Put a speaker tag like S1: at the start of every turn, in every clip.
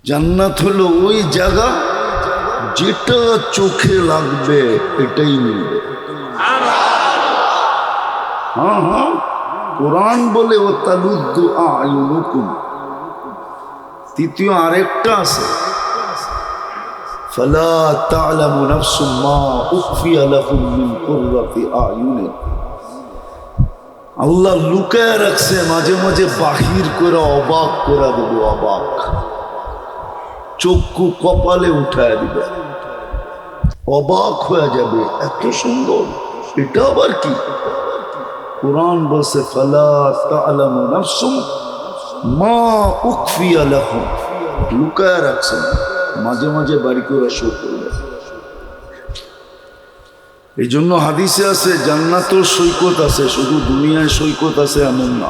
S1: জান্নাত হলো ওই জায়গা যেটা চোখে লাগবে এটাই মিলবে। হ্যাঁ হ্যাঁ, কোরআন বলে ও তালুদ্দু আয়ুনুকুম। তৃতীয় আরেকটা আছে, ফালা তা'লামু নাফসুম মা উখফিয়া লাহুম মিন কুররাতি আয়ুনিন। আল্লাহ লুকায় রাখছে, মাঝে মাঝে বাহির করে অবাক করে দেব, অবাক চক্ষু কপালে উঠায় দিবে, অবাক হয়ে যাবে, এত সুন্দর, এটা আবার কি? কোরআন বলছে ফালা তা'লামু নাফসুম মা উখফিয়া লাহুম, লুকায় রাখছেন, মাঝে মাঝে বাড়ি করে শো করবে। এই জন্য হাদিসে আছে জান্নাতেও সৈকত আছে, শুধু দুনিয়ায় সৈকত আছে এমন না।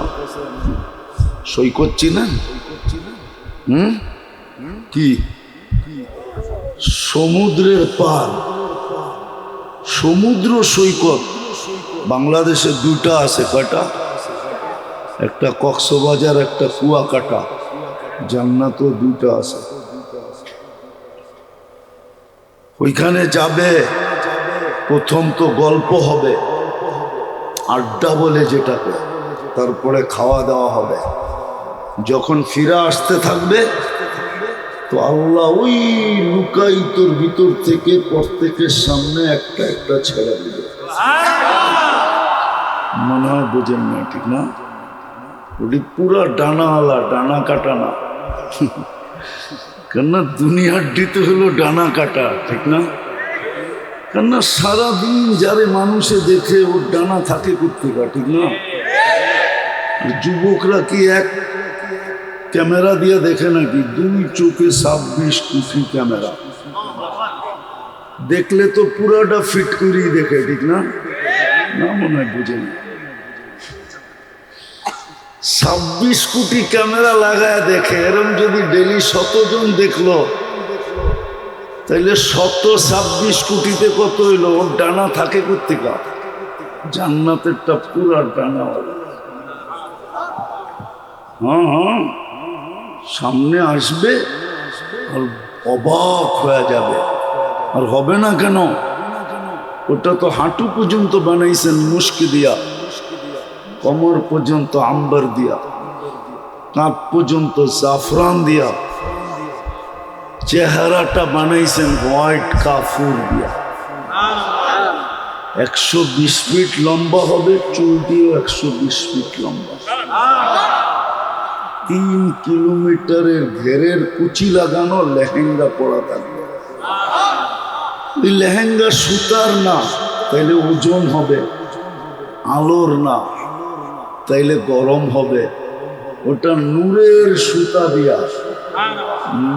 S1: সৈকত চিনেন? কি? সমুদ্রের পার, সমুদ্র সৈকত বাংলাদেশে দুটা আছে। কয়টা? একটা কক্সবাজার, একটা কুয়াকাটা। জান্নাতও দুটা আছে। ওইখানে যাবে, প্রথম তো গল্প হবে, আড্ডা বলে যেটাকে, তারপরে খাওয়া দাওয়া হবে। যখন ফিরে আসতে থাকবে তো আল্লাহ ওই লুকায়িতর ভিতর থেকে প্রত্যেকের সামনে একটা একটা ছেড়ে দিবে। মনে হয় বোঝেন না, ঠিক না? ওটি পুরা ডানা আলা, ডানা কাটা না। কেননা দুনিয়ার দিতে হলো ডানা কাটা, ঠিক না? কেননা সারাদিন যারে মানুষে দেখে ওর ডানা থাকে কোত্থেকে, ঠিক না? যুবকরা কি এক ক্যামেরা দিয়ে দেখে নাকি? দুই চোখে 26 কোটি ক্যামেরা দেখলে তো পুরাটা ফিট করেই দেখে, ঠিক না? না, মনে হয় বুঝে না। 26 কোটি ক্যামেরা লাগায় দেখে, এরম যদি ডেলি 100 জন দেখলো তাইলে 126 কোটিতে কত হইলো? ওর ডানা থাকে কোত্থেকে? জান্নাতেরটা পুরা ডানা। হ্যাঁ হ্যাঁ, সামনে আসবে আর অবাক হয়ে যাবে। আর হবে না কেন? ওটা তো হাঁটু পর্যন্ত বানাইছেন মুস্কি দিয়া, কোমর পর্যন্ত আম্বার দিয়া, কাঁধ পর্যন্ত জাফরান দিয়া, চেহারাটা বানাইছেন হোয়াইট কাফুর দিয়া। 120 ফিট লম্বা হবে, চুল দিয়েও 120 ফিট লম্বা। 3 কিলোমিটারের ঘেরের কুচি লাগানো লেহেঙ্গা পরা থাকবে। ওই লেহেঙ্গা সুতার না, তাইলে ওজন হবে, আলোর না, তাইলে গরম হবে। ওটা নূরের সুতা দিয়া,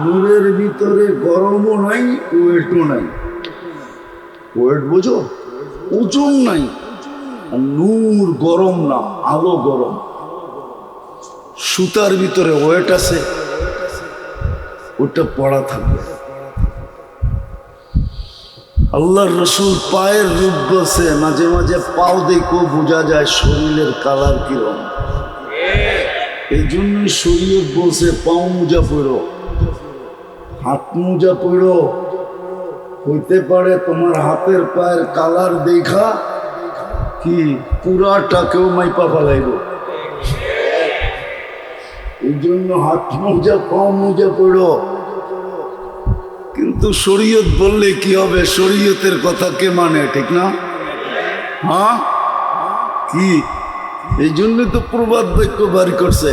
S1: নূরের ভিতরে গরমও নাই, ওয়েটও নাই। ওয়েট বোঝো? ওজন নাই, নূর গরম না, আলো গরম। সুতার ভিতরে ওয়েট আছে, ওটা পড়া থাকবে। আল্লাহর রসুল পায়ের রূপ বলছে, মাঝে মাঝে পাও দেখো বোঝা যায় শরীরের কালার কিরম। এই জন্যই শরীয়ত বলছে পাও মোজা পড়ো, হাত মোজা পড়ো। হইতে পারে তোমার হাতের পায়ের কালার দেখা কি পুরাটাকেও মাইপা ফেলাইব। এই জন্য হাত মোজা, পাও মোজা পড়ো। কিন্তু শরীয়ত বললে কি হবে? শরীয়তের কথা কে মানে, ঠিক না? হ্যাঁ, কি? এই জন্য তো প্রবাদ বাক্য বাড়ি করছে,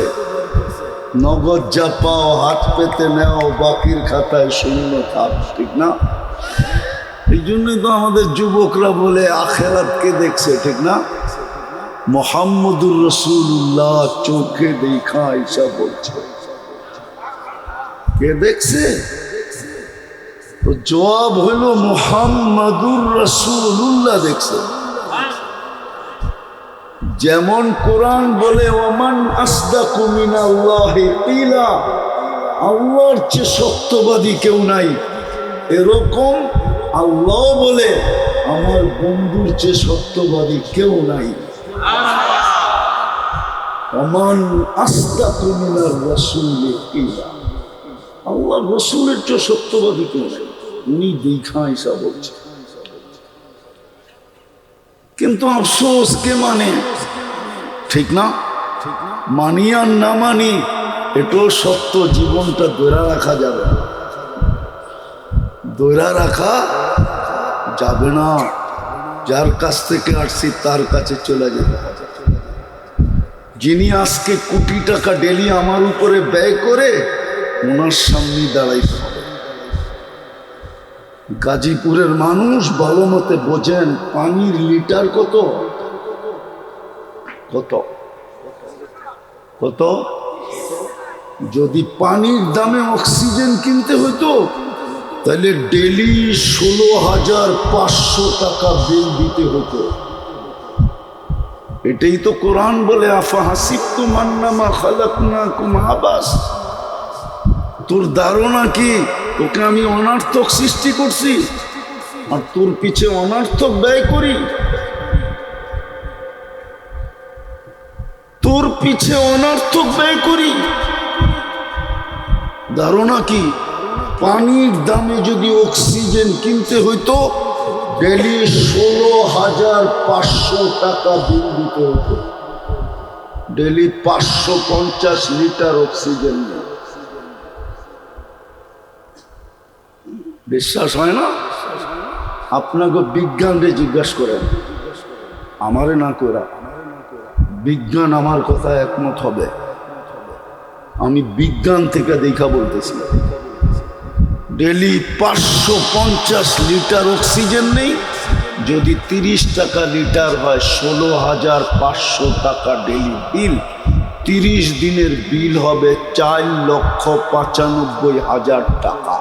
S1: নগদ যা পাও হাত পেতে নেও, বাকির খাতায় শূন্য থাক, ঠিক না? এই জন্যই তো আমাদের যুবকরা বলে আখেরাতকে দেখছে, ঠিক না? মুহাম্মদুর রাসূলুল্লাহ চোখে দেখা আয়েশা বলছে, কে দেখছে? তো জবাব হইল মুহাম্মদুর রাসূলুল্লাহ দেখছে। যেমন কোরআন বলে ওমান আসদাকু মিনাল্লাহি কিলা, আল্লাহর চেয়ে সত্যবাদী কেউ নাই, এরকম আল্লাহ বলে আমার বন্ধুর চেয়ে সত্যবাদী কেউ নাই। ওমান আসদাকু মিনার রাসূলি কিলা, আল্লাহ আল্লাহ রসুলের চেয়ে সত্যবাদী কেউ নেই, উনি দেখা হিসাব বলছে। কিন্তু আফসোস কে মানে, ঠিক না? মানি আর না মানি এটাও সত্য, জীবনটা ধরে রাখা যাবে না, ধরে রাখা যাবে না। যার কাছ থেকে আসছি তার কাছে চলে যাবে। যিনি আজকে কোটি টাকা ডেলি আমার উপরে ব্যয় করে, ওনার সামনে দাঁড়াইতে হবে। গাজীপুরের মানুষ ভালো মতে বোঝেন, পানির লিটার কত কত কত? যদি পানির দামে অক্সিজেন কিনতে হইতো তাহলে ডেলি 16,500 টাকা বিল দিতে হতো। এটাই তো কোরআন বলে, আফা হাসিবতুম আন্নামা খালাকনাকুম আবাস। তোর ধারণা কি তোকে আমি অনার্থক সৃষ্টি করছি আর তোর পিছে অনার্থক ব্যয় করি? তোর পিছে অনার্থক ব্যয় করি? ধারণা কি? পানির দামে যদি অক্সিজেন কিনতে হইতো ডেলি 16,500 টাকা বিল দিতে হতো। Daily 550 litre oxygen. বিশ্বাস হয় না? আপনাকে বিজ্ঞানরে জিজ্ঞাসা করেন, আমারে না করা। বিজ্ঞান আমার কথা একমত হবে। আমি বিজ্ঞান থেকে দেখা বলতেছি। ডেলি 550 লিটার অক্সিজেন নেই, যদি 30 টাকা লিটার হয় 16,500 টাকা ডেলি বিল। 30 দিনের বিল হবে 4,95,000 টাকা।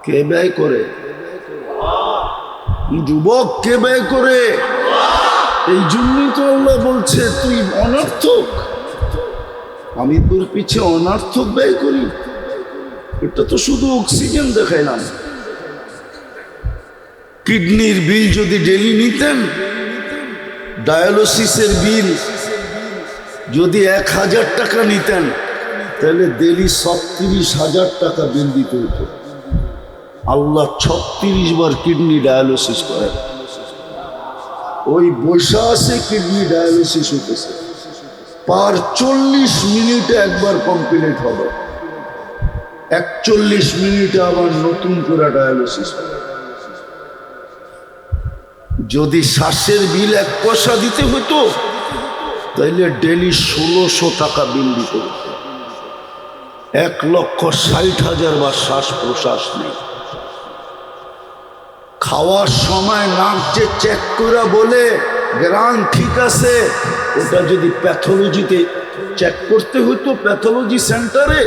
S1: কে ব্যয় করে? যুবক, কে ব্যয় করে? এই জন্যই তো আল্লাহ বলছে তুই অনর্থক, আমি তোর পিছে অনর্থক ব্যয় করি। এটা তো শুধু অক্সিজেন দেখাইলাম। কিডনির বিল যদি ডেলি নিতেন, ডায়ালিসিসের বিল যদি 1,000 টাকা নিতেন, তাহলে ডেলি 36,000 টাকা বিল দিতে হতো। আল্লাহ 36 বার কিডনি ডায়ালিসিস করেন। ওই বৈশা আছে কিডনি ডায়ালিসিস হতেছে, পার 40 মিনিটে একবার কমপ্লিট হবে, 41 মিনিটে আবার নতুন করে ডায়ালিসিস হবে। যদি শ্বাসের বিল 1 পয়সা দিতে হতো তাইলে ডেলি 1600 টাকা বিল দিতে হতো। 1,60,000 বার শ্বাস প্রশ্বাস নেই। খাওয়ার সময় নাক যে চেক করে বলে গ্রাম ঠিক আছে, ওটা যদি প্যাথোলজিতে চেক করতে হতো প্যাথোলজি সেন্টারে,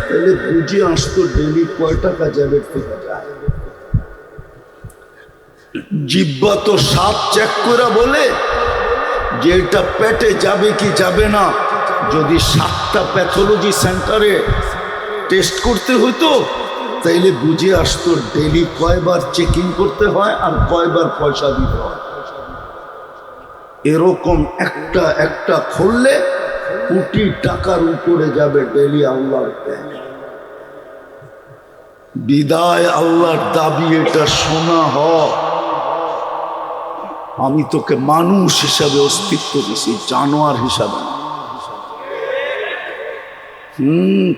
S1: তাহলে বুঝে আসতো ডেলি কয় টাকা যাবে থেকে যায়। জিহ্বা তো স্বাদ চেক করে বলে যে এটা পেটে যাবে কি যাবে না, যদি 7টা প্যাথোলজি সেন্টারে টেস্ট করতে হতো তাইলে বুঝে আসতো ডেলি কয়বার চেকিং করতে হয় আর কয়বার পয়সা দিতে হয়। এরকম একটা একটা খুললে কোটি টাকার উপরে যাবে ডেলি আল্লাহর ব্যয়। বিদায় আল্লাহর দাবি এটা শোনা হ, আমি তোকে মানুষ হিসাবে অস্তিত্ব দিছি, জানোয়ার হিসাবে না।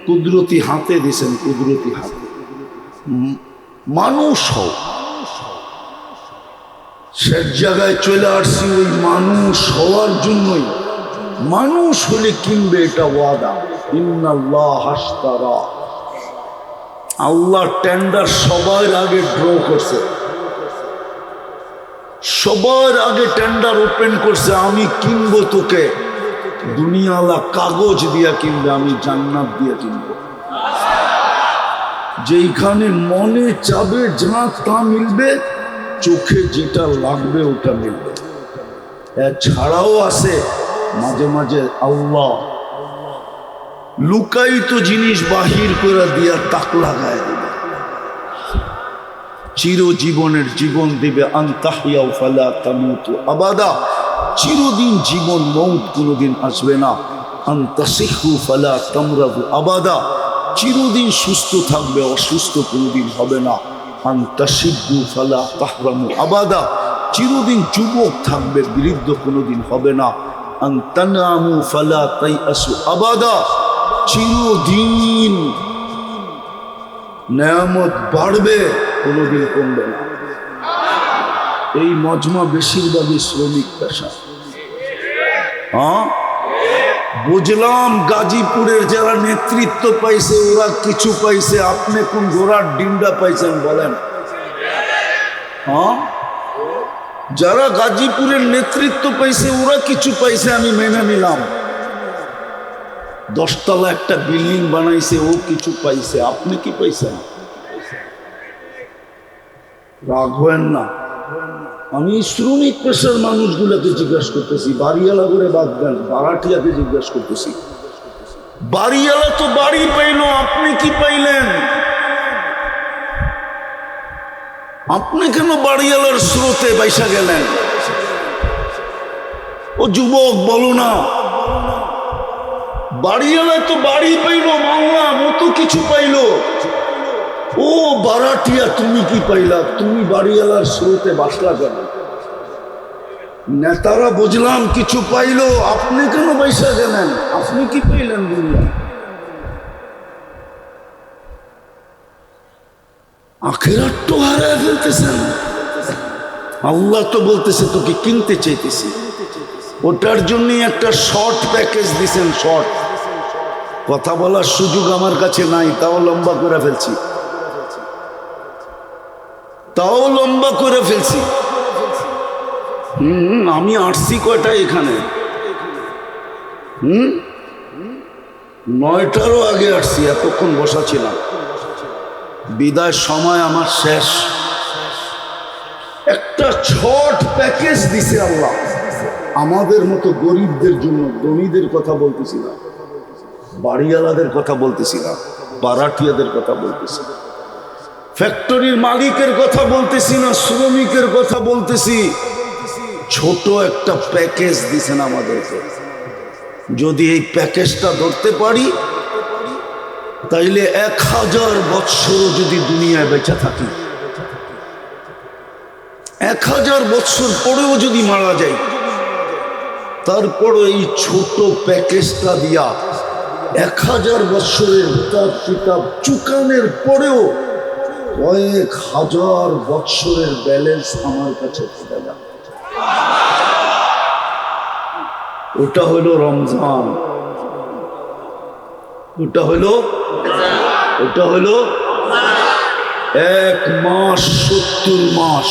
S1: কুদরতি হাতে দিছেন, কুদরতি হাতে। মানুষ হও, শেষ জায়গায় চলে আসছি ওই মানুষ হওয়ার জন্যই। মানুষ হলে কিনবে, এটা ওয়াদা। ইন্নাল্লাহ হাশতারা, আল্লাহ টেন্ডার সবার আগে ড্র করছে, সবার আগে টেন্ডার ওপেন করছে। আমি কিনবো তোকে, দুনিয়ালা কাগজ দিয়া কিনবে, আমি জান্নাত দিয়া কিনবো। যেইখানে মনে চাবে যা তা মিলবে, চোখে যেটা লাগবে ওটা মিলবে। এছাড়াও আছে মাঝে মাঝে আল্লাহ লুকায়িত জিনিস বাহির করে দিয়া তাক লাগায় দেবে, চিরজীবনের জীবন দিবে। আনতাহিয়াও ফালা তামুতু আবাদা, চিরদিন জীবন, মৌত কোনোদিন আসবে না। আনতাসিহু ফালা তামরাদু আবাদা, চিরদিন সুস্থ থাকবে, অসুস্থ কোনোদিন হবে না। আন্তাসিব্বু ফালা তাহরামু আবাদা, চিরদিন যুবক থাকবে, বৃদ্ধ কোনোদিন হবে না। আন্তানামু ফালা তাইআসু আবাদা, চিরদিন নেয়ামত বাড়বে, কোনোদিন কমবে না। এই মজমা বেশিরভাগই শ্রমিক পেশা। হ্যাঁ, বুঝলাম গাজীপুরের যারা নেতৃত্ব পাইছে ওরা কিছু পাইছে, আপনি কোন ঘোড়ার ডিমটা পাইছেন বলেন? হ্যাঁ, যারা গাজীপুরের নেতৃত্ব পাইছে ওরা কিছু পাইছে, আমি মেনে নিলাম। 10 তলা একটা বিল্ডিং বানাইছে, ও কিছু পাইছে, আপনি কি পাইছেন? রাগ হয়েন না। আমি শ্রমিক পেশার মানুষগুলোকে জিজ্ঞাসা করতেছি, বাড়িওয়ালা করে বাদ দেন, ভাড়াটিয়াকে জিজ্ঞাসা করতেছি। বাড়িওয়ালা তো বাড়ি পাইল, আপনি কি পাইলেন? আপনি কেন বাড়িওয়ালার স্রোতে বাইসা গেলেন? ও যুবক বলো না, বাড়িওয়ালা তো বাড়ি পাইল, মাওলা মতো কিছু পাইল। ও বারাটিয়া তুমি কি পাইলা? তুমি বাড়িওয়ালার স্রোতে বাসলা কেন? নেতারা বুঝলাম কিছু পাইল, আপনি কেন বাইসা গেলেন? আপনি কি পাইলেন? দুনিয়া আখিরাত তো হারায় ফেলতেছেন। আল্লাহ তো বলতেছে তোকে কিনতে চাইতেছি, ওটার জন্যই একটা শর্ট প্যাকেজ দিছেন। শর্ট কথা বলার সুযোগ আমার কাছে নাই, তাও লম্বা করে ফেলছি, আমি আসছি কয়টা এখানে? 9টারও আগে আসছি, এতক্ষণ বসা ছিলাম। বিদায় সময় আমার শেষ। একটা শর্ট প্যাকেজ দিছে আল্লাহ আমাদের মতো গরিবদের জন্য। ধনীদের কথা বলতেছি না, বাড়িওয়ালাদের কথা বলতেছি না, বারাটিয়াদের কথা বলতেছি, ফ্যাক্টরির মালিকের কথা বলতেছি না, শ্রমিকের কথা বলতেছি। ছোট একটা প্যাকেজ দিছেন আমাদেরকে। যদি এই প্যাকেজটা ধরতে পারি তাইলে 1000 বৎসর যদি দুনিয়ায় বেঁচে থাকি, 1000 বৎসর পরেও যদি মারা যাই, তারপর এই ছোট প্যাকেজটা দিয়া 1000 বৎসরের হিসাব কিতাব চুকানের পরেও কয়েক হাজার বৎসরের ব্যালেন্স আমার কাছে থেকে যাবে। ওটা হলো রমজান, ওটা হলো 1 মাস 70 মাস,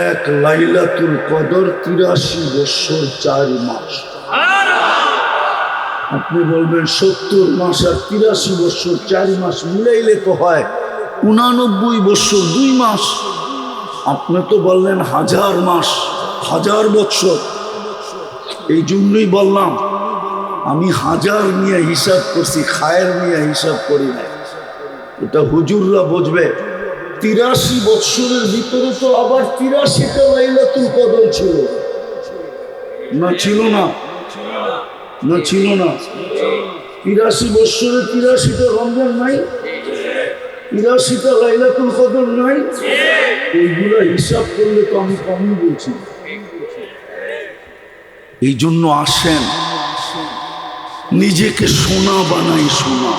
S1: 1 লাইলাতুল কদর 83 বৎসর 4 মাস। আপনি বলবেন 70 মাস আর 83 বৎসর 4 মাস মিলাইলে তো হয় 89 বৎসর 2 মাস। আপনি তো বললেন 1000 মাস 1000 বৎসর, এই জন্যই বললাম আমি 1000 নিয়ে হিসাব করছি, খায়ের নিয়ে হিসাব করি না। এটা হুজুররা বুঝবে। 83 বৎসরের ভিতরে তো আবার 83টা লাইলাতুল কদর ছিল না? ছিল না? না ছিল না? 83 বৎসরে 83টা রমজান নাই, 83টা লাইলাতুল কদর নাই? এইগুলা হিসাব করলে তো আমি কমই বলছি। এই জন্য আসেন নিজেকে সোনা বানাই, সোনা।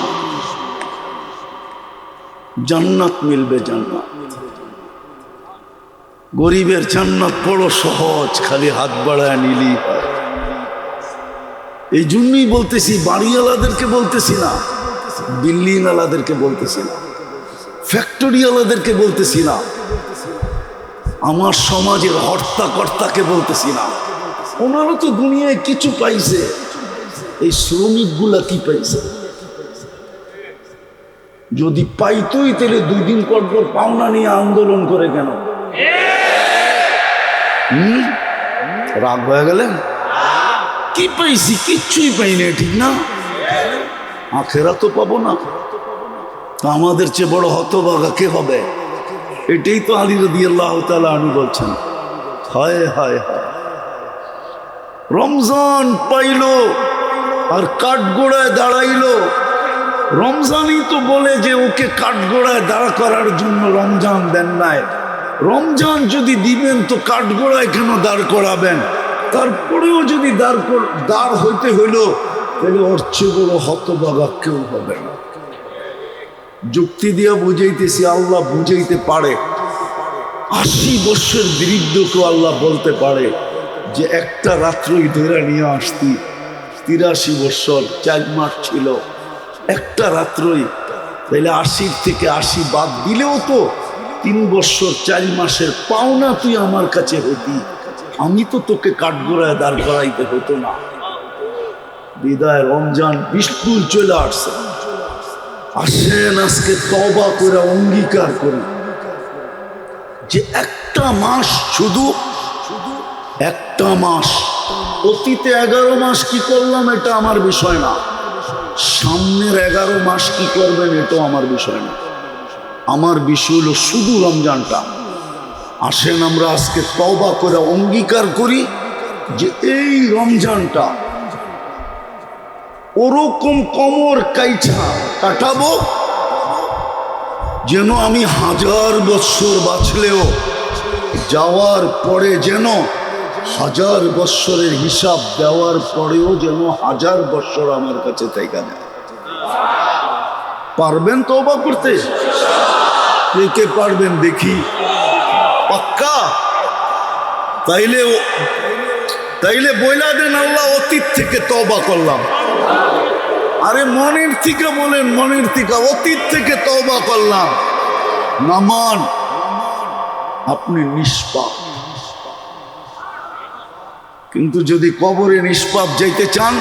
S1: জান্নাত মিলবে, জান্নাত। গরিবের জান্নাত বড় সহজ, খালি হাত বাড়ায় নিলি। এই জন্যই বলতেছি, বাড়িওয়ালাদেরকে বলতেছি না, বিল্ডিংওয়ালাদেরকে বলতেছি না, ফ্যাক্টরিওয়ালাদেরকে বলতেছি না, আমার সমাজের হর্তাকর্তাকে বলতেছি না। ওনারা তো দুনিয়ায় কিছু পাইছে, এই শ্রমিকগুলা কি পাইছে? যদি পাইতই তাহলে 2 দিন পর পর পাওনা নিয়ে আন্দোলন করে কেন? রাগ হয়ে গেলেন? কি পাইছি? কিচ্ছুই পাই না, ঠিক না? আখেরা তো পাবো না, আমাদের চেয়ে বড় হতভাগা কে হবে? এটাই তো আলী রাদিয়াল্লাহু তাআলা আনহু বলছেন। হায় হায় হায়, রমজান পাইল আর কাঠগোড়ায় দাঁড়াইল, রমজানই তো বলে যে ওকে কাঠগোড়ায় দাঁড় করার জন্য রমজান দেন নাই। রমজান যদি দিবেন তো কাঠগোড়ায় কেন দাঁড় করাবেন? তারপরেও যদি দাঁড় হইতে হইল তাহলে ওর চেয়ে বড় হতভাগা কেউ হবে না। যুক্তি দিয়া বুঝাইতেছি, আল্লাহ বুঝাইতে পারে। 80 বৎসর বৃদ্ধকেও আল্লাহ বলতে পারে যে একটা রাত্রই ধরে নিয়ে আসতি, 83 বৎসর 4 মাস ছিল, একটা রাত্রই। তাইলে 80 থেকে 80 বাদ দিলেও তো 3 বৎসর 4 মাসের পাওনা তুই আমার কাছে হতি। আমি তো তোকে কাঠগোড়ায় দাঁড় করাইতে হতো না। বিদায় রমজান বিস্কুল চলে আসছে। আসেন আজকে তওবা করে অঙ্গীকার করি যে একটা মাস, শুধু একটা মাস, অতীতে 11 মাস কি করলাম এটা আমার বিষয় না, সামনের 11 মাস কি করবেন এটাও আমার বিষয় না। আমার বিষয় হলো শুধু রমজানটা। আসেন আমরা আজকে তওবা করে অঙ্গীকার করি যে এই রমজানটা ওরকম কোমর কাইটা কাটাবো যেন আমি 1000 বৎসর বাঁচলেও যাওয়ার পরে যেন 1000 বৎসরের হিসাব দেওয়ার পরেও যেন 1000 বৎসর আমার কাছে থেকে নেয়। পারবেন তওবা করতে? কে কে পারবেন দেখি? পাক্কা? তাইলে বইলা দেন আল্লাহ অতীত থেকে তওবা করলাম। আরে মনের থেকে বলেন, মনের থেকে, অতীত থেকে তওবা করলাম। নামান আপনি নিষ্পাপ। কিন্তু যদি কবরে নিষ্পাপ যাইতে চান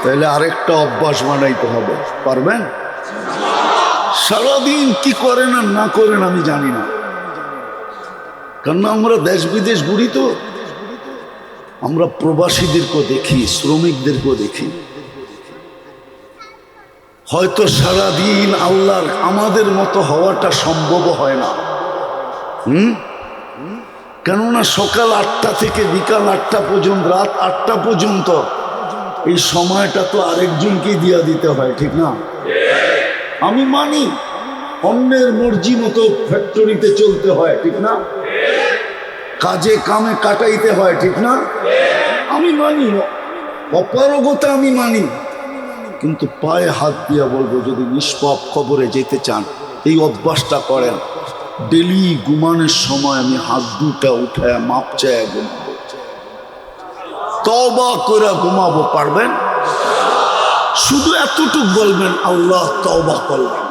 S1: তাহলে আরেকটা অভ্যাস বানাইতে হবে। পারবেন? সারাদিন কি করেন আর না করেন আমি জানি না, কারণ আমরা দেশ বিদেশ ঘুরি তো, আমরা প্রবাসীদেরকে দেখি, শ্রমিকদেরকেও দেখি। হয়তো সারাদিন আল্লাহর আমাদের মতো হওয়াটা সম্ভব হয় না। কেননা সকাল 8টা থেকে বিকাল 8টা পর্যন্ত, রাত 8টা পর্যন্ত, এই সময়টা তো আরেকজনকে দিয়া দিতে হয়, ঠিক না? আমি মানি অন্যের মর্জি মতো ফ্যাক্টরিতে চলতে হয়, ঠিক না? কাজে কামে কাটাইতে হয়, ঠিক না? আমি মানি, অপারগতা আমি মানি, কিন্তু পায়ে হাত দিয়া বলবো যদি নিষ্পাপ কবরে যেতে চান এই অভ্যাসটা করেন। ডেলি ঘুমানোর সময় আমি হাত দুটা উঠায় মাপ চায় ঘুমাবো, তওবা করে ঘুমাবো। পারবেন? শুধু এতটুক বলবেন আল্লাহ তওবা করলাম।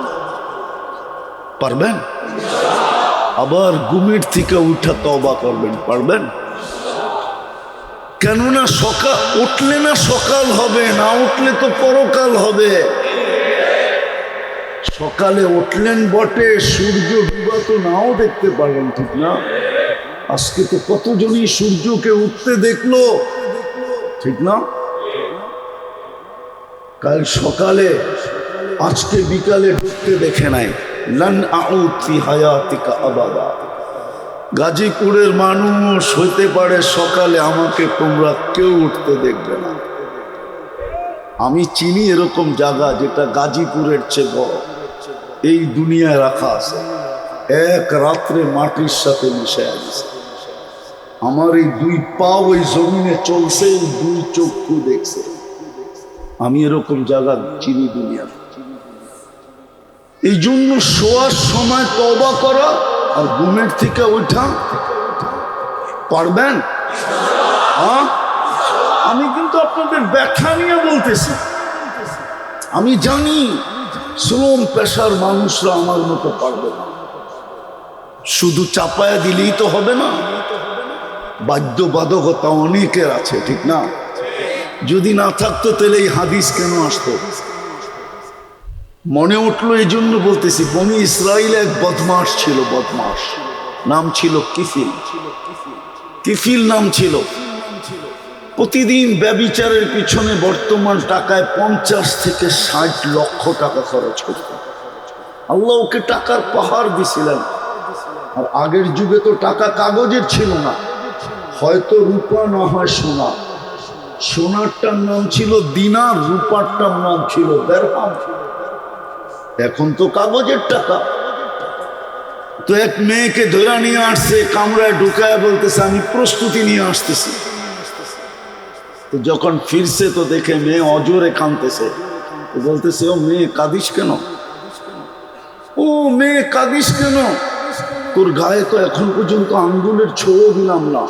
S1: পারবেন? আবার ঘুমের থেকে উঠা তওবা করবেন। পারবেন? কেননা সকাল উঠলে না সকাল হবে, না উঠলে তো পরকাল হবে। সকালে উঠলেন বটে, সূর্য ডুবা তো নাও দেখতে পারবেন, ঠিক না? আজকে তো কতজনই সূর্যকে উঠতে দেখলো, ঠিক না? কাল সকালে, আজকে বিকালে ঢুকতে দেখে নাই। লান আউদ ফি হায়াতিকা আবাদা। গাজীপুরের মানুষ হইতে পারে সকালে আমাকে তোমরা কেউ উঠতে দেখবে না। আমি চিনি এরকম জায়গা যেটা গাজীপুরের চেয়ে বড় এই দুনিয়ায় রাখা আছে, এক রাত্রে মাটির সাথে মিশে গেছে। আমার এই 2 পা ওই জমিনে চলছে, 2 চক্ষু দেখছে। আমি এরকম জায়গা চিনি দুনিয়া। এই জন্য শোয়ার সময় তওবা করা আর ঘুমের থেকে ওঠা। পারবেন? আমি কিন্তু আপনাদের ব্যাখ্যা নিয়ে বলতেছি। আমি জানি শ্রম পেশার মানুষরা আমার মতো পারবে না। শুধু চাপায়া দিলেই তো হবে না, বাধ্যবাধকতা অনেকের আছে, ঠিক না? যদি না থাকতো তাহলে এই হাদিস কেন আসতো? মনে উঠলো এই জন্য বলতেছি। বনি ইসরাইল এক বদমাস ছিল, বদমাস, নাম ছিল কিফিল। কিফিল নাম ছিল। প্রতিদিন ব্যভিচারের পিছনে বর্তমান টাকায় 50 থেকে 60 লক্ষ টাকা খরচ করত। আল্লাহ ওকে টাকার পাহাড় দিছিলেন। আর আগের যুগে তো টাকা কাগজের ছিল না, হয়তো রূপা না হয় সোনা। সোনারটার নাম ছিল দিনার, রূপারটার নাম ছিল দিরহাম। এখন তো কাগজের টাকা। তো এক মেয়েকে ধরে নিয়ে আসছে, কামরায় ঢুকায় বলতেছে আমি প্রস্তুতি নিয়ে আসতেছি। তো যখন ফিরছে তো দেখে মেয়ে অজোরে কাঁদতেছে। তো বলতেছে ও মেয়ে কাঁদিস কেন? ও মেয়ে কাঁদিস কেন? তোর গায়ে তো এখন পর্যন্ত আঙ্গুলের ছোঁয়া দিলাম না,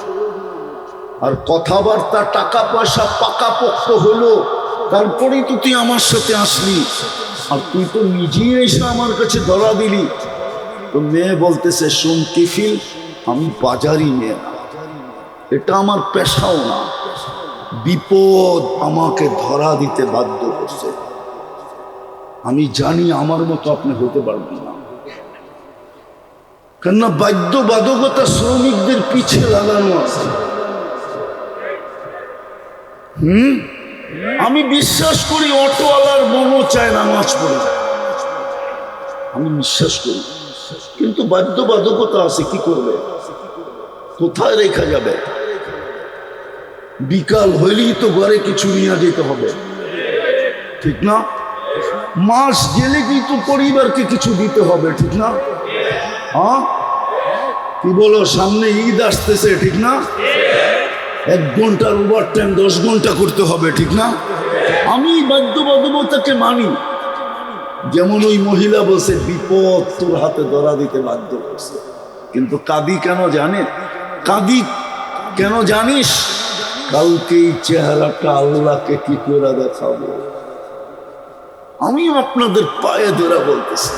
S1: আর কথাবার্তা টাকা পয়সা পাকাপোক্ত হলো, তারপরেই তো তুই আমার সাথে আসলি, আর তুই তো নিজেই এসে আমার কাছে ধরা দিলি। তো মেয়ে বলতেছে শোন কিফিল, আমি বাজারি মেয়ে না, এটা আমার পেশাও না, বিপদ আমাকে ধরা দিতে বাধ্য করছে। আমি জানি আমার মতো আপনি হতে পারবেন না, কেননা বাধ্যবাধকতা শ্রমিকদের পিছিয়ে লাগানো আছে। আমি বিশ্বাস করি অটোওয়ালার মনও চায় নামাজ পড়ে, আমি বিশ্বাস করি, কিন্তু বাধ্যবাধকতা আছে, কি করবে, কোথায় রেখা যাবে? বিকাল হইলেই তো ঘরে কিছু নিয়ে যেতে হবে, ঠিক না? মাস গেলে কিন্তু পরিবারকে কিছু দিতে হবে, ঠিক না? হ্যাঁ, কি বলো? সামনে ঈদ আসতেছে, ঠিক না? 1 ঘন্টার ওভার টাইম 10 ঘন্টা করতে হবে, ঠিক না? আমি বাধ্যবাধকতাকে মানি। যেমন ওই মহিলা বলছে বিপদ তোর হাতে ধরা দিতে বাধ্য করছে, কিন্তু কাঁদি কেন জানে? কাঁদি কেন জানিস? কালকে এই চেহারাটা আল্লাহকে কি করে দেখাবো? আমি আপনাদের পায়ে ধরা বলতেছি,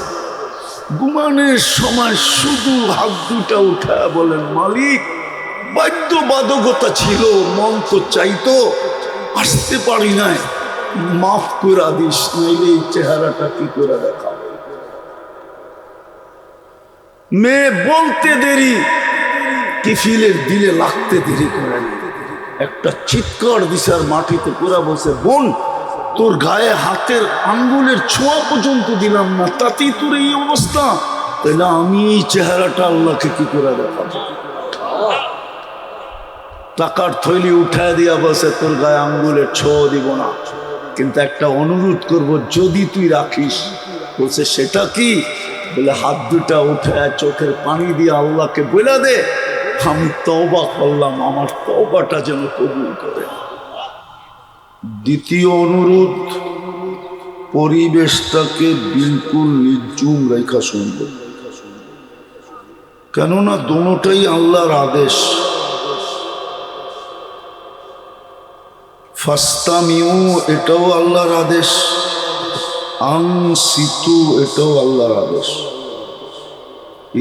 S1: ঘুমানোর সময় শুধু হাত দুটা উঠায় বলেন মালিক, বাধ্যবাধকতা ছিল, মন তো চাইতো, আসতে পারি নাই, মাফ করে দিস, নইলে এই চেহারাটা কি করে দেখাবো? মেয়ে বলতে দেরি, কিফিলের দিলে লাগতে দেরি করে। একটা চিৎকার দিশার মাটিতে পুরা বসে, বোন তোর গায়ে হাতের আঙ্গুলের ছোঁয়া পর্যন্ত দিলাম না, তাতেই তোর এই অবস্থা, তাহলে আমি এই চেহারাটা আল্লাহকে কি করে দেখাবো? টাকার থৈলি উঠায় দিয়া বসে তোর গায়ে আঙ্গুলের ছোঁয়া দিব না, কিন্তু একটা অনুরোধ করব, যদি তুই রাখিস। বলছে সেটা কি? বলে হাত দুটা উঠায় চোখের পানি দিয়ে আল্লাহকে বলে দে আমি তওবা করলাম, আমার তওবাটা যেন কবুল করে। দ্বিতীয় অনুরোধ, পরিবেশটাকে বিলকুল নির্জুম রেখা শুনবে, কেননা দুটোটাই আল্লাহর আদেশ। ফাস্তামিউ এটাও আল্লাহর আদেশ, আনসিতু এটাও আল্লাহর আদেশ।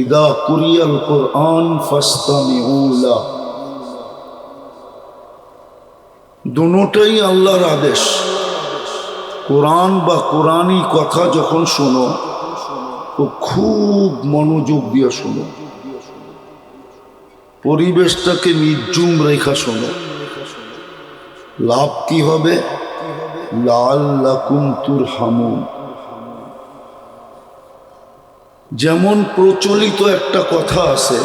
S1: ইদা কুরিয়াল কুরআন ফাস্তামিউ লা, দুটোটাই আল্লাহর আদেশ। কোরআন বা কোরআনী কথা যখন শোনো তো খুব মনোযোগ দিয়ে শোনো, পরিবেশটাকে নির্জুম রেখা শোনো। লাভ কি হবে? লাআল্লাকুম তুরহামুন। যেমন প্রচলিত একটা কথা আছে,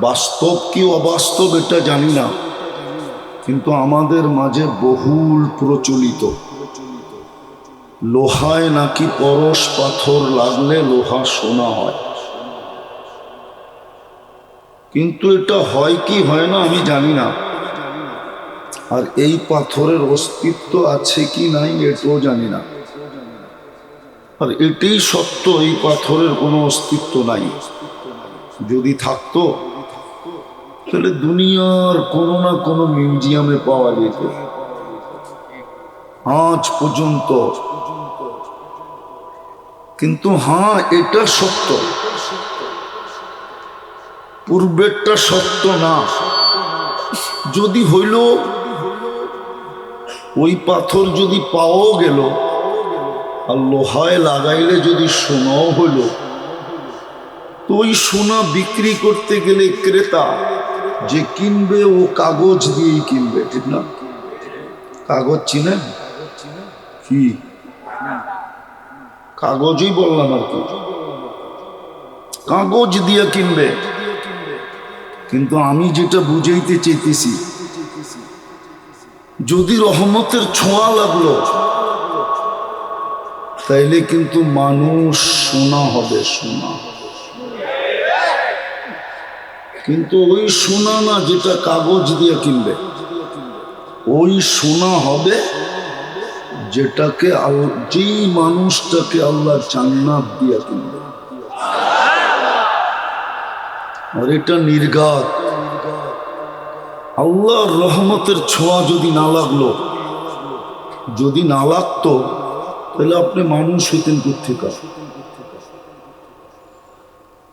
S1: বাস্তব কি অবাস্তব এটা জানি না, কিন্তু আমাদের মাঝে বহুল প্রচলিত, লোহায় নাকি পরশ পাথর লাগলে লোহা সোনা হয়। কিন্তু এটা হয় কি হয় না আমি জানি না, আর এই পাথরের অস্তিত্ব আছে কি নাই এটাও জানি না। আর এটাই সত্য, এই পাথরের কোনো অস্তিত্ব নাই। যদি থাকতো তাহলে দুনিয়ার কোনো না কোনো মিউজিয়ামে পাওয়া যেত। আজ পর্যন্ত কিন্তু হ্যাঁ, এটা সত্য, পূর্বেরটা সত্য না। যদি হইল ওই পাথর যদি পাওয়াও গেল আর লোহায় লাগাইলে যদি সোনাও হইল, তো ওই সোনা বিক্রি করতে গেলে ক্রেতা যে কিনবে ও কাগজ দিয়েই কিনবে, ঠিক না? কাগজ চিনেন কি? কাগজই বললাম আর কি, কাগজ দিয়ে কিনবে। কিন্তু আমি যেটা বুঝাইতে চাইতেছি, যদি রহমতের ছোঁয়া লাগলো তাইলে কিন্তু মানুষ সোনা হবে, সোনা। কিন্তু ওই সোনা না যেটা কাগজ দিয়ে কিনবে, ওই সোনা হবে যেটাকে যেই মানুষটাকে আল্লাহ জান্নাত দিয়া কিনবে। আর এটা নির্ঘাত। আল্লাহর রহমতের ছোঁয়া যদি না লাগলো, যদি না লাগতো, তাহলে আপনি মানুষ হইতেন কোত্থেকে?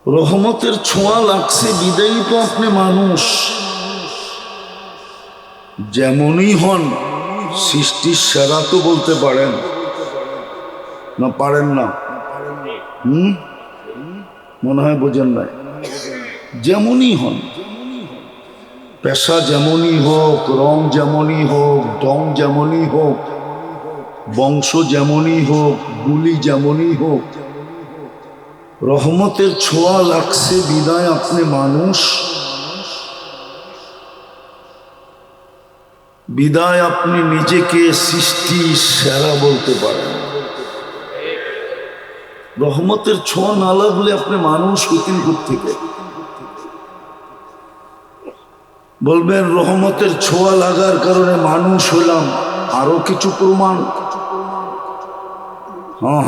S1: রহমতের ছোঁয়া লাগছে বিদায়ী তো আপনি মানুষ। যেমনই হন, সৃষ্টির সেরা তো বলতে পারেন না? পারেন না? মনে হয় বোঝেন নাই। যেমনই হন, পেশা যেমনই হোক, রং যেমনই হোক, ডং যেমনই হোক, বংশ যেমনই হোক, গুলি যেমনই হোক, রহমতের ছোঁয়া লাগছে বিদায় আপনি মানুষ। বিদায় আপনি নিজেকে সৃষ্টি সেরা বলতে পারেন। রহমতের ছোঁয়া না লাগলে আপনি মানুষ হইতেন কোত্থেকে? বলবেন রহমতের ছোঁয়া লাগার কারণে মানুষ হলাম, আরো কিছু প্রমাণ?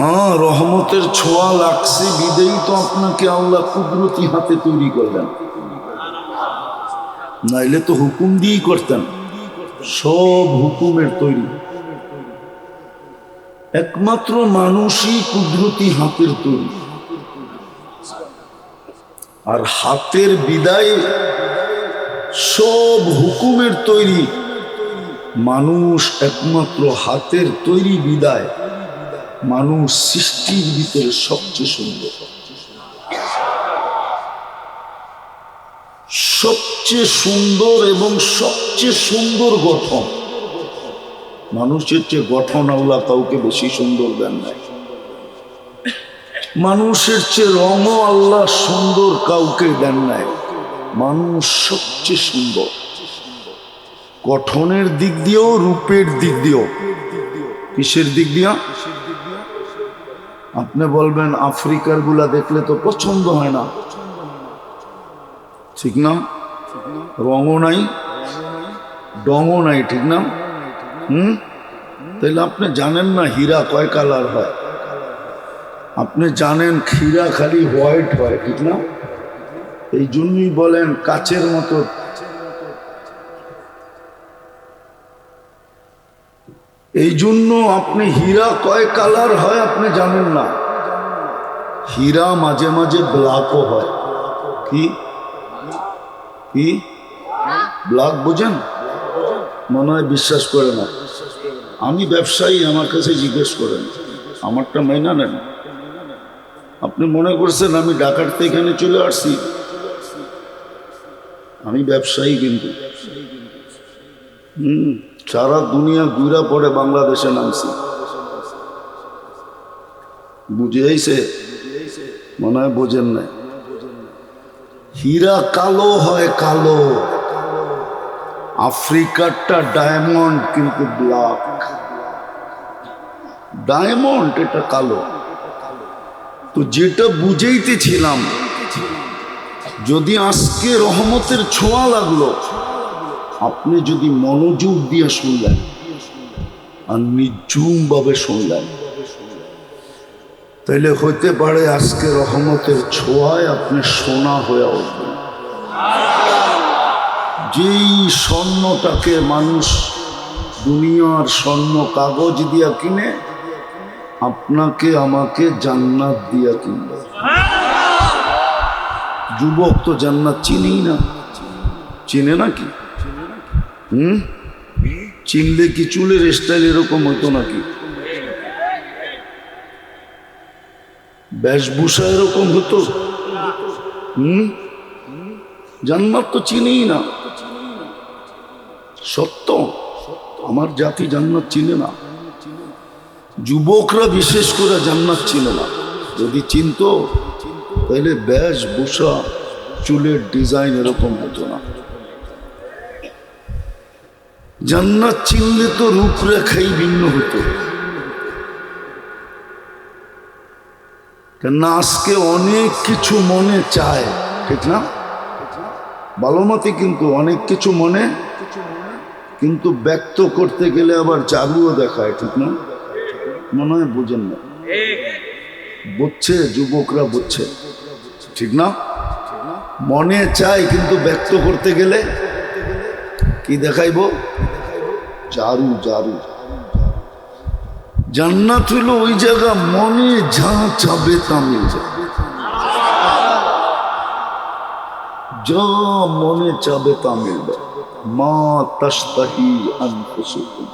S1: হ্যাঁ, রহমতের ছোঁয়া লাগছে বিদেই তো আপনাকে আল্লাহ কুদরতি হাতে তৈরি করলেন, নাইলে তো হুকুম দিয়েই করতেন। সব হুকুমের তৈরি, একমাত্র মানুষই কুদরতি হাতের তৈরি। আর হাতের বিদায় সব হুকুমের তৈরি, মানুষ একমাত্র হাতের তৈরি বিদায় মানুষ সৃষ্টির ভিতরে সবচেয়ে সুন্দর, সবচেয়ে সুন্দর এবং সবচেয়ে সুন্দর গঠন। মানুষের চেয়ে গঠন আল্লাহ কাউকে বেশি সুন্দর দেন নাই। মানুষের চেয়ে রঙও আল্লাহ সুন্দর কাউকে দেন নাই। মানুষ সবচেয়ে সুন্দর, গঠনের দিক দিয়েও, রূপের দিক দিয়েও। কিসের দিক দিয়া? আপনি বলবেন আফ্রিকার গুলা দেখলে তো পছন্দ হয় না, ঠিক না? রঙও নাই, ডঙও নাই, ঠিক না? তাইলে আপনি জানেন না হীরা কয় কালার হয়? আপনি জানেন হীরা খালি হোয়াইট হয়, ঠিক না? এই জন্যই বলেন কাচের মতো। এই জন্য আপনি হীরা কয় কালার হয় আপনি জানেন না। হীরা মাঝে মাঝে ব্ল্যাকও হয়। কি কি ব্ল্যাক বোঝেন? মনে হয় বিশ্বাস করে না। আমি ব্যবসায়ী, আমার কাছে জিজ্ঞেস করেন, আমারটা মাইনা নেন। আপনি মনে করছেন আমি ঢাকার থেকে এখানে চলে আসছি? আমি ব্যবসায়ী, কিন্তু সারা দুনিয়া ঘুরা পড়ে বাংলাদেশে নামছি। বুঝেইছে? মনে হয় বোঝেন নাই। হীরা কালো হয়, কালো। আফ্রিকারটা ডায়মন্ড কিন্তু ব্ল্যাক। ডায়মন্ড এটা কালো। তো যেটা বুঝাইতেছিলাম, যদি আজকে রহমতের ছোঁয়া লাগলো, আপনি যদি মনোযোগ দিয়ে শুনলেন আর নিঝুম ভাবে শুনলেন, তাইলে হইতে পারে আজকে রহমতের ছোঁয়ায় আপনি সোনা হয়ে উঠবেন। যেই স্বর্ণটাকে মানুষ দুনিয়ার স্বর্ণ কাগজ দিয়া কিনে, আপনাকে আমাকে জান্নাত দিয়া কিনবে। যুবক তো জান্নাত চিনেই না, চিনে নাকি? চিনলে কি চুলের স্টাইল এরকম হতো নাকি? বেশভূষা এরকম হতো? জান্নাত তো চিনেই না। সত্য, আমার জাতি জান্নাত চিনে না। যুবকরা বিশেষ করে জান্নাত চিনে না। যদি চিনতো তাহলে বেশভূষা, চুলের ডিজাইন এরকম হতো না। জান্নাত চিনলে তো রূপরেখাই ভিন্ন হতো। কেননা আজকে অনেক কিছু মনে চায়, ঠিক না? ভালো মতে কিন্তু অনেক কিছু মনে, কিন্তু ব্যক্ত করতে গেলে আবার জাদুও দেখায়, ঠিক না? মনে হয় বুঝেন না, বুঝছে যুবকরা, বুঝছে, ঠিক না? মনে চাই কিন্তু ব্যক্ত করতে গেলে কি দেখাইব? জারু জারু। জান্নাত হইল ওই জায়গা মনে যা চাবে তা মিল যাবে, যা মনে চাবে তা মিলবে। মা তাশতাহি আনফুসুকুম।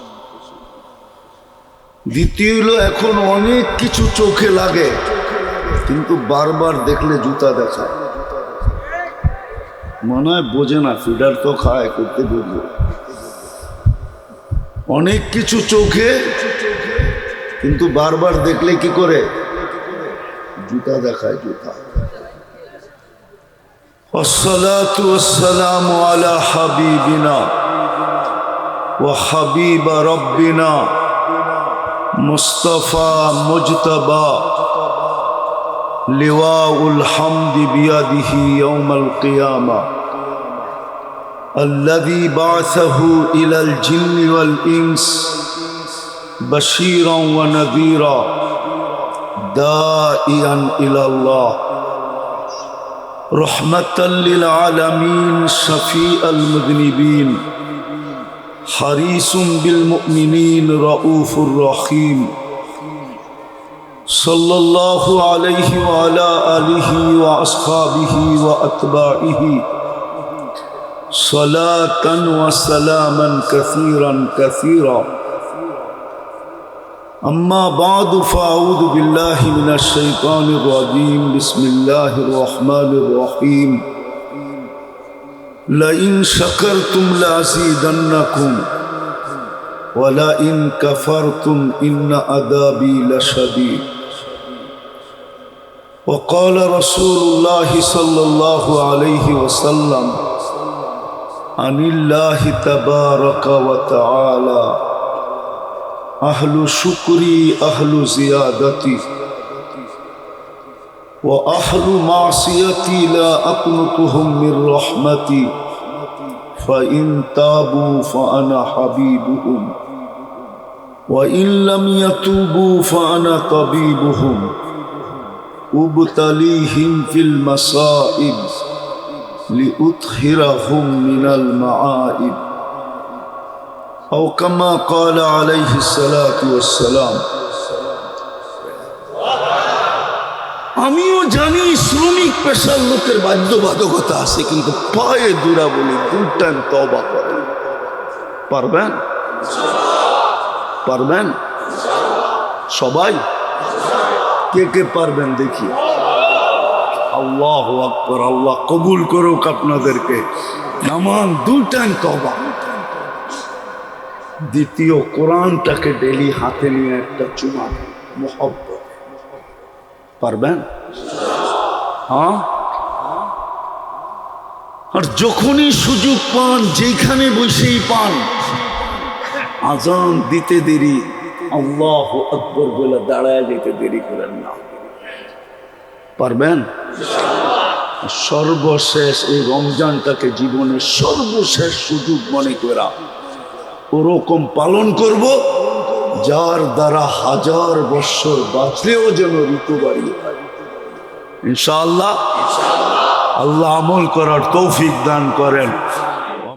S1: দ্বিতীয় হলো এখন অনেক কিছু চোখে লাগে কিন্তু বারবার দেখলে জুতা দেখায়, মনে হয় বোঝে না, ফিডার তো খায়, করতে বুঝবে। অনেক কিছু চোখে কিন্তু বারবার দেখলে কি করে? জুতা দেখায়, জুতা। والصلاة والسلام على حبيبنا وحبيب ربنا مصطفى مجتبى لواء الحمد بيده يوم القيامة الذي بعثه إلى الجن والإنس بشيرا ونذيرا داعيا إلى الله رحمة للعالمين شفيع المذنبين حريص بالمؤمنين رؤوف رحيم صلى الله عليه وعلى آله وأصحابه وأتباعه صلاة وسلاما كثيرا كثيرا أما بعد فأعوذ بالله من الشيطان الرجيم بسم الله الرحمن الرحيم لئن شكرتم لأزيدنكم ولئن كفرتم إن عذابي لشديد وقال رسول الله صلى الله عليه وسلم عن الله تبارك وتعالى أهل شكري أهل زيادتي وأهل معصيتي لا أقنطهم من رحمتي فإن تابوا فأنا حبيبهم وإن لم يتوبوا فأنا طبيبهم أبتليهم في المصائب لأطهرهم من المعائب أو كما قال عليه الصلاة والسلام আমিও জানি শ্রমিক পেশার লোকের বাধ্যবাধকতা আছে, কিন্তু পায়ে দুরা বলি 2 টাইম তওবা করেন। পারবেন? পারবেন সবাই? কে কে পারবেন দেখি? আল্লাহু আকবার। আল্লাহ কবুল করুক আপনাদেরকে। নামান 2 টাইম তওবা। দ্বিতীয়, কোরআনটাকে ডেলি হাতে নিয়ে একটা চুমা, মোহব্বত। পারবেন? হ্যাঁ। আর যখনই সুযোগ পান, যেখানে বসেই পান, আজান দিতে দেরি আল্লাহু আকবার বলে দাঁড়ায় যেতে দেরি করেন না। পারবেন? সর্বশেষ এই রমজানটাকে জীবনের সর্বশেষ সুযোগ মনে করা ওরকম পালন করব যার দ্বারা 1000 বৎসর বাঁচলেও যেন ঋতু বাড়িয়ে হয় ইনশাআল্লাহ। আল্লাহ আমল করার তৌফিক দান করেন।